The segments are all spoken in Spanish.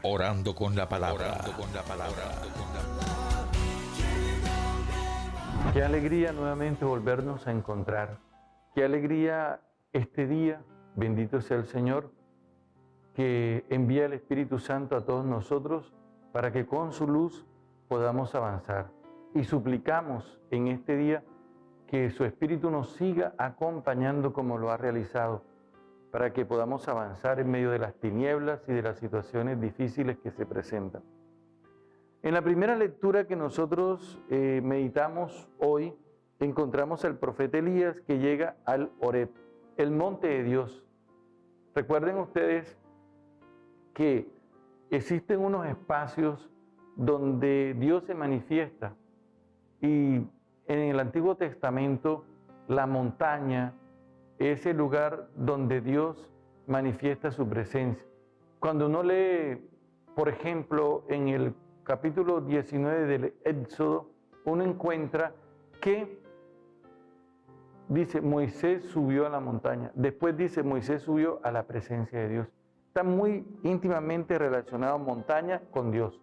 Orando con la palabra. Qué alegría nuevamente volvernos a encontrar. Qué alegría este día, bendito sea el Señor, que envía el Espíritu Santo a todos nosotros para que con su luz podamos avanzar. Y suplicamos en este día que su Espíritu nos siga acompañando como lo ha realizado, para que podamos avanzar en medio de las tinieblas y de las situaciones difíciles que se presentan. En la primera lectura que nosotros meditamos hoy, encontramos al profeta Elías que llega al Horeb, el monte de Dios. Recuerden ustedes que existen unos espacios donde Dios se manifiesta, y en el Antiguo Testamento la montaña es el lugar donde Dios manifiesta su presencia. Cuando uno lee, por ejemplo, en el capítulo 19 del Éxodo, uno encuentra que dice, Moisés subió a la montaña. Después dice, Moisés subió a la presencia de Dios. Está muy íntimamente relacionado montaña con Dios.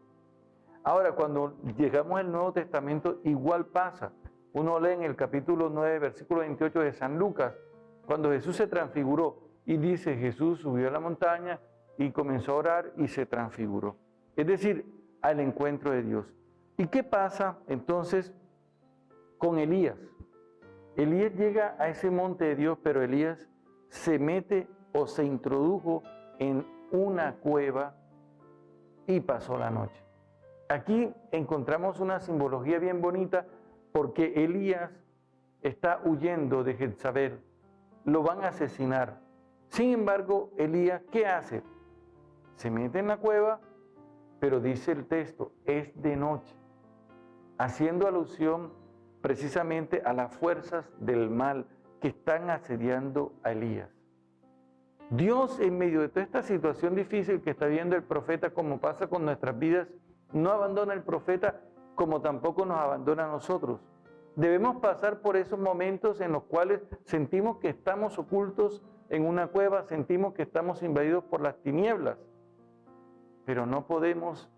Ahora, cuando llegamos al Nuevo Testamento, igual pasa. Uno lee en el capítulo 9, versículo 28 de San Lucas, cuando Jesús se transfiguró, y dice, Jesús subió a la montaña y comenzó a orar y se transfiguró. Es decir, al encuentro de Dios. ¿Y qué pasa entonces con Elías? Elías llega a ese monte de Dios, pero Elías se mete o se introdujo en una cueva y pasó la noche. Aquí encontramos una simbología bien bonita, porque Elías está huyendo de Jezabel, lo van a asesinar. Sin embargo, Elías, ¿qué hace? Se mete en la cueva, pero dice el texto, es de noche, haciendo alusión precisamente a las fuerzas del mal que están asediando a Elías. Dios, en medio de toda esta situación difícil que está viviendo el profeta, como pasa con nuestras vidas, no abandona al profeta como tampoco nos abandona a nosotros. Debemos pasar por esos momentos en los cuales sentimos que estamos ocultos en una cueva, sentimos que estamos invadidos por las tinieblas, pero no podemos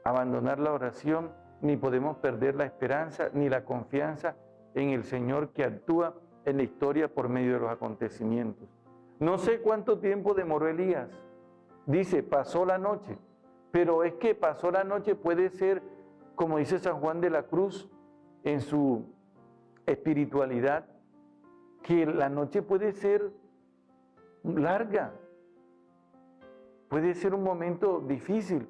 abandonar la oración, ni podemos perder la esperanza, ni la confianza en el Señor que actúa en la historia por medio de los acontecimientos. No sé cuánto tiempo demoró Elías. Dice, pasó la noche. Pero es que pasó la noche puede ser, como dice San Juan de la Cruz en su espiritualidad, que la noche puede ser larga, puede ser un momento difícil.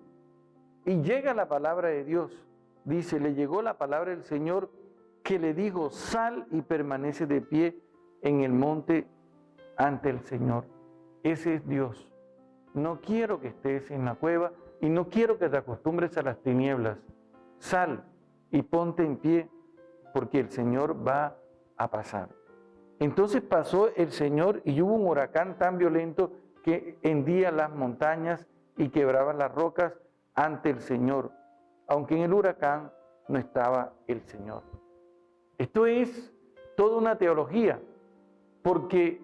Y llega la palabra de Dios. Dice, le llegó la palabra del Señor que le dijo, sal y permanece de pie en el monte ante el Señor. Ese es Dios. No quiero que estés en la cueva y no quiero que te acostumbres a las tinieblas. Sal y ponte en pie porque el Señor va a pasar. Entonces pasó el Señor y hubo un huracán tan violento que hendía las montañas y quebraba las rocas ante el Señor, aunque en el huracán no estaba el Señor. Esto es toda una teología, porque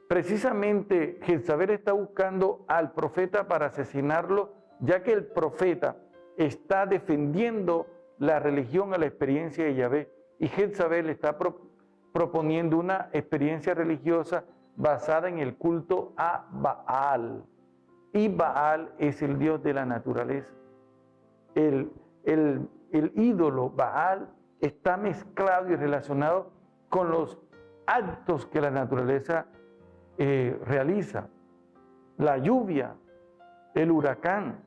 precisamente Jezabel está buscando al profeta para asesinarlo, ya que el profeta está defendiendo la religión a la experiencia de Yahvé, y Jezabel está proponiendo una experiencia religiosa basada en el culto a Baal. Y Baal es el dios de la naturaleza. El ídolo Baal está mezclado y relacionado con los actos que la naturaleza realiza. La lluvia, el huracán.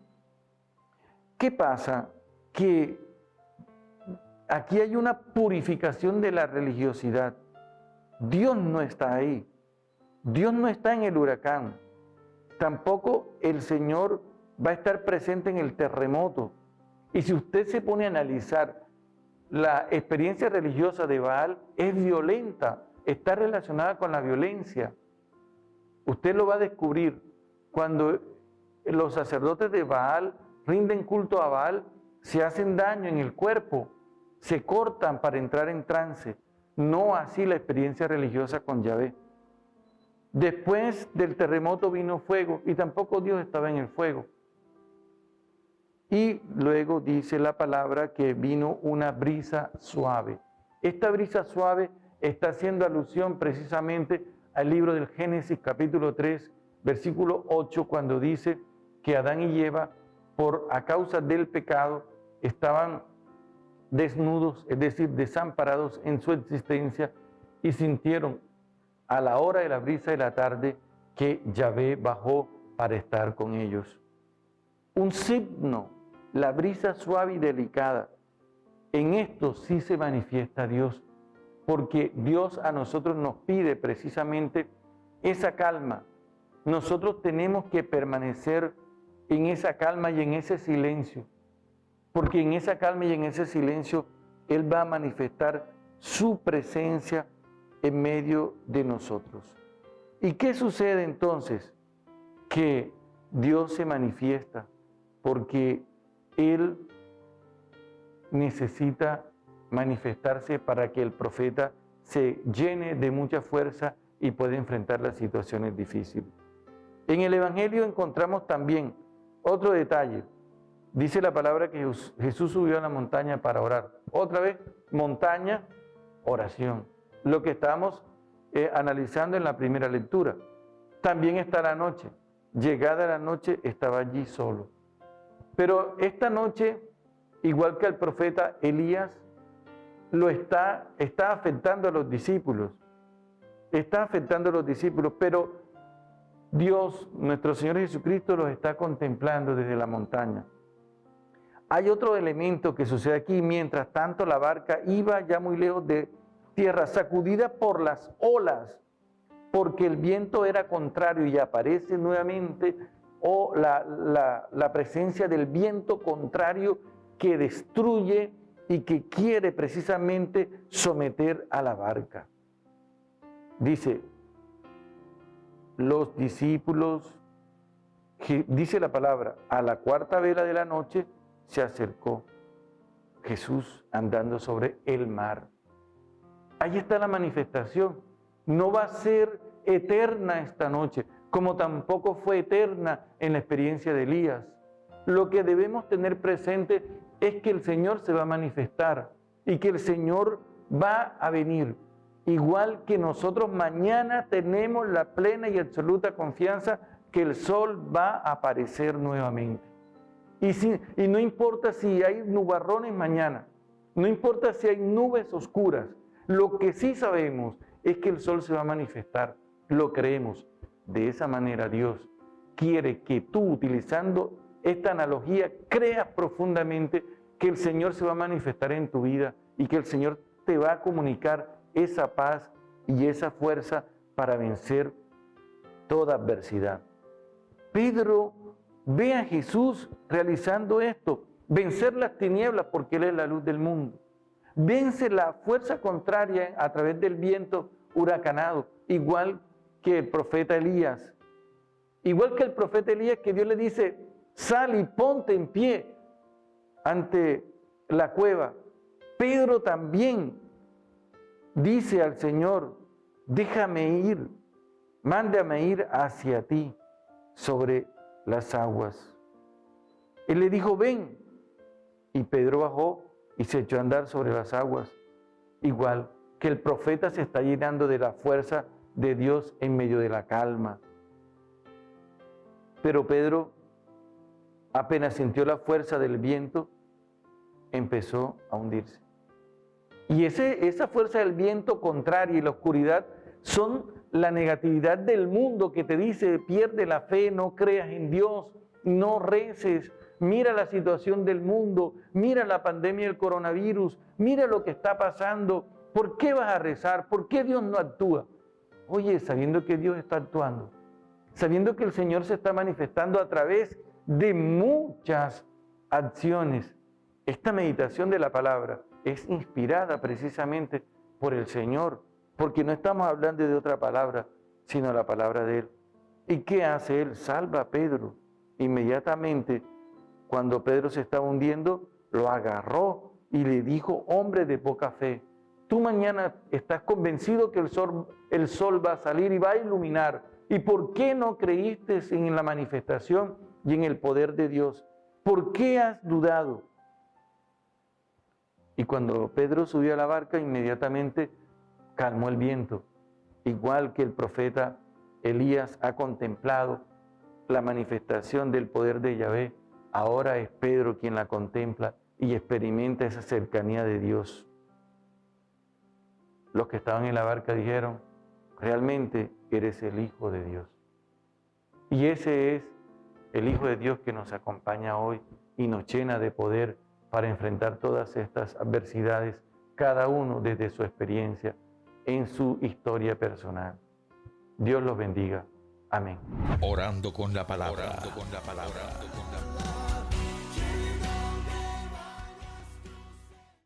¿Qué pasa? Que aquí hay una purificación de la religiosidad. Dios no está ahí. Dios no está en el huracán. Tampoco el Señor va a estar presente en el terremoto. Y si usted se pone a analizar, la experiencia religiosa de Baal es violenta, está relacionada con la violencia. Usted lo va a descubrir cuando los sacerdotes de Baal rinden culto a Baal, se hacen daño en el cuerpo, se cortan para entrar en trance. No así la experiencia religiosa con Yahvé. Después del terremoto vino fuego y tampoco Dios estaba en el fuego. y luego dice la palabra que vino una brisa suave. Esta brisa suave está haciendo alusión precisamente al libro del Génesis capítulo 3, versículo 8, cuando dice que Adán y Eva, a causa del pecado, estaban desnudos, es decir, desamparados en su existencia, y sintieron a la hora de la brisa de la tarde que Yahvé bajó para estar con ellos. Un signo, la brisa suave y delicada. En esto sí se manifiesta Dios, porque Dios a nosotros nos pide precisamente esa calma. Nosotros tenemos que permanecer en esa calma y en ese silencio, porque en esa calma y en ese silencio Él va a manifestar su presencia en medio de nosotros. ¿Y qué sucede entonces? Que Dios se manifiesta porque Él necesita manifestarse para que el profeta se llene de mucha fuerza y pueda enfrentar las situaciones difíciles. En el Evangelio encontramos también otro detalle. Dice la palabra que Jesús subió a la montaña para orar. Otra vez, montaña, oración. Lo que estamos analizando en la primera lectura. También está la noche. Llegada la noche, estaba allí solo. Pero esta noche, igual que el profeta Elías, está afectando a los discípulos. Está afectando a los discípulos, pero Dios, nuestro Señor Jesucristo, los está contemplando desde la montaña. Hay otro elemento que sucede aquí. Mientras tanto, la barca iba ya muy lejos de tierra, sacudida por las olas, porque el viento era contrario, y aparece nuevamente la presencia del viento contrario que destruye y que quiere precisamente someter a la barca. Dice, los discípulos, dice la palabra, a la cuarta vela de la noche se acercó Jesús andando sobre el mar. Ahí está la manifestación. No va a ser eterna esta noche, como tampoco fue eterna en la experiencia de Elías. Lo que debemos tener presente es que el Señor se va a manifestar y que el Señor va a venir. Igual que nosotros mañana tenemos la plena y absoluta confianza que el sol va a aparecer nuevamente. Y no importa si hay nubarrones mañana, no importa si hay nubes oscuras, lo que sí sabemos es que el sol se va a manifestar, lo creemos. De esa manera Dios quiere que tú, utilizando esta analogía, creas profundamente que el Señor se va a manifestar en tu vida y que el Señor te va a comunicar esa paz y esa fuerza para vencer toda adversidad. Pedro ve a Jesús realizando esto, vencer las tinieblas porque Él es la luz del mundo. Vence la fuerza contraria a través del viento huracanado, igual que el profeta Elías. Igual que el profeta Elías, que Dios le dice, sal y ponte en pie ante la cueva. Pedro también dice al Señor, déjame ir, mándame ir hacia ti sobre las aguas. Él le dijo, ven. Y Pedro bajó y se echó a andar sobre las aguas. Igual que el profeta se está llenando de la fuerza de Dios en medio de la calma. Pero Pedro, apenas sintió la fuerza del viento, empezó a hundirse. Y esa fuerza del viento contraria y la oscuridad son la negatividad del mundo que te dice, pierde la fe, no creas en Dios, no reces, mira la situación del mundo, mira la pandemia del coronavirus, mira lo que está pasando, ¿por qué vas a rezar? ¿Por qué Dios no actúa? Oye, sabiendo que Dios está actuando, sabiendo que el Señor se está manifestando a través de muchas acciones, esta meditación de la palabra es inspirada precisamente por el Señor, porque no estamos hablando de otra palabra, sino la palabra de Él. ¿Y qué hace Él? Salva a Pedro. Inmediatamente, cuando Pedro se estaba hundiendo, lo agarró y le dijo, hombre de poca fe, tú mañana estás convencido que el sol va a salir y va a iluminar. ¿Y por qué no creíste en la manifestación y en el poder de Dios? ¿por qué has dudado? Y cuando Pedro subió a la barca, inmediatamente calmó el viento, igual que el profeta Elías ha contemplado la manifestación del poder de Yahvé. Ahora es Pedro quien la contempla y experimenta esa cercanía de Dios. Los que estaban en la barca dijeron, realmente eres el Hijo de Dios. Y ese es el Hijo de Dios que nos acompaña hoy y nos llena de poder para enfrentar todas estas adversidades, cada uno desde su experiencia, en su historia personal. Dios los bendiga. Amén. Orando con la palabra. Orando con la palabra.